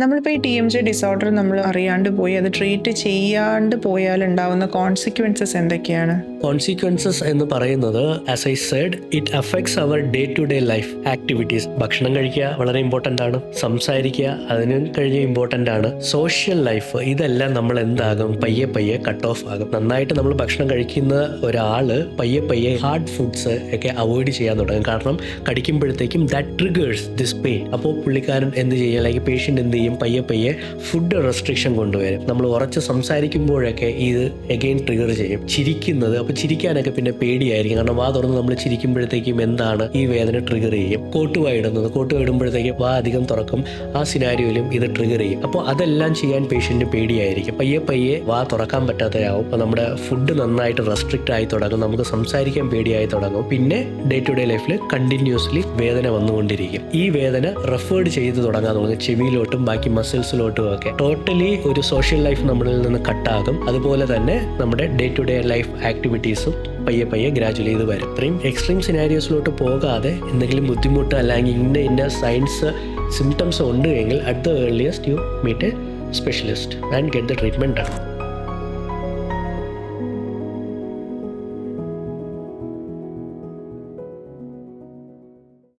നമ്മളിപ്പോൾ ഈ TMJ disorder നമ്മൾ അറിയാണ്ട് പോയി അത് ട്രീറ്റ് ചെയ്യാണ്ട് പോയാൽ ഉണ്ടാവുന്ന കോൺസിക്വൻസസ് എന്തൊക്കെയാണ്? കോൺസിക്വൻസസ് എന്ന് പറയുന്നത്, as I said, it affects our day to day life activities. ഭക്ഷണം കഴിക്കുക വളരെ ഇമ്പോർട്ടൻ്റ് ആണ്, സംസാരിക്കുക അതിനും കഴിഞ്ഞ് ഇമ്പോർട്ടൻ്റ് ആണ്, സോഷ്യൽ ലൈഫ്, ഇതെല്ലാം നമ്മൾ എന്താകും, പയ്യെ പയ്യെ കട്ട് ഓഫ് ആകും. നന്നായിട്ട് നമ്മൾ ഭക്ഷണം കഴിക്കുന്ന ഒരാള് പയ്യെ പയ്യെ ഹാർഡ് ഫുഡ്സ് ഒക്കെ അവോയ്ഡ് ചെയ്യാൻ തുടങ്ങും. കാരണം കടിക്കുമ്പോഴത്തേക്കും ദാറ്റ് ട്രിഗേഴ്സ് ദിസ് പെയിൻ. അപ്പോൾ പുള്ളിക്കാരൻ എന്ത് ചെയ്യും, അല്ലെങ്കിൽ പേഷ്യൻ്റ് എന്ത് ചെയ്യും, പയ്യെ പയ്യെ ഫുഡ് റെസ്ട്രിക്ഷൻ കൊണ്ടുവരും. നമ്മൾ ഉറച്ച് സംസാരിക്കുമ്പോഴൊക്കെ ഇത് എഗെയിൻ ട്രിഗർ ചെയ്യും. ചിരിക്കുന്നത്, അപ്പോൾ ചിരിക്കാനൊക്കെ പിന്നെ പേടിയായിരിക്കും. കാരണം വാ തുറന്ന് നമ്മൾ ചിരിക്കുമ്പോഴത്തേക്കും എന്താണ് ഈ വേദന ട്രിഗർ ചെയ്യും. കോട്ടുവാ ഇടുമ്പോഴത്തേക്കും വാ അധികം തുറക്കും, ആ സിനാരിയോയിലും ഇത് ട്രിഗർ ചെയ്യും. അപ്പോൾ അതെല്ലാം ചെയ്യാൻ പേഷ്യൻറ്റ് പേടിയായിരിക്കും. പയ്യെ പയ്യെ വാ തുറക്കാൻ പറ്റാത്തയാവും. അപ്പോൾ നമ്മുടെ ഫുഡ് നന്നായിട്ട് റെസ്ട്രിക്റ്റ് ആയി തുടങ്ങും, നമുക്ക് സംസാരിക്കാൻ പേടിയായി തുടങ്ങും. പിന്നെ ഡേ ടു ഡേ ലൈഫിൽ കണ്ടിന്യൂസ്ലി വേദന വന്നുകൊണ്ടിരിക്കും. ഈ വേദന റെഫേർഡ് ചെയ്ത് തുടങ്ങാൻ തുടങ്ങും, ചെവിയിലോട്ടും ബാക്കി മസിൽസിലോട്ടും ഒക്കെ. ടോട്ടലി ഒരു സോഷ്യൽ ലൈഫ് നമ്മളിൽ നിന്ന് കട്ടാകും. അതുപോലെ തന്നെ നമ്മുടെ ഡേ ടു ഡേ ലൈഫ് ആക്ടിവിറ്റീസും പയ്യെ പയ്യെ ഗ്രാജുവലി ഇത് വരും. ഇത്രയും എക്സ്ട്രീം സിനാരിയോസിലോട്ട് പോകാതെ എന്തെങ്കിലും ബുദ്ധിമുട്ട് അല്ലെങ്കിൽ ഇന്ന സയൻസ് സിംറ്റംസ് ഉണ്ട് എങ്കിൽ at the earliest you meet a specialist and get the treatment done.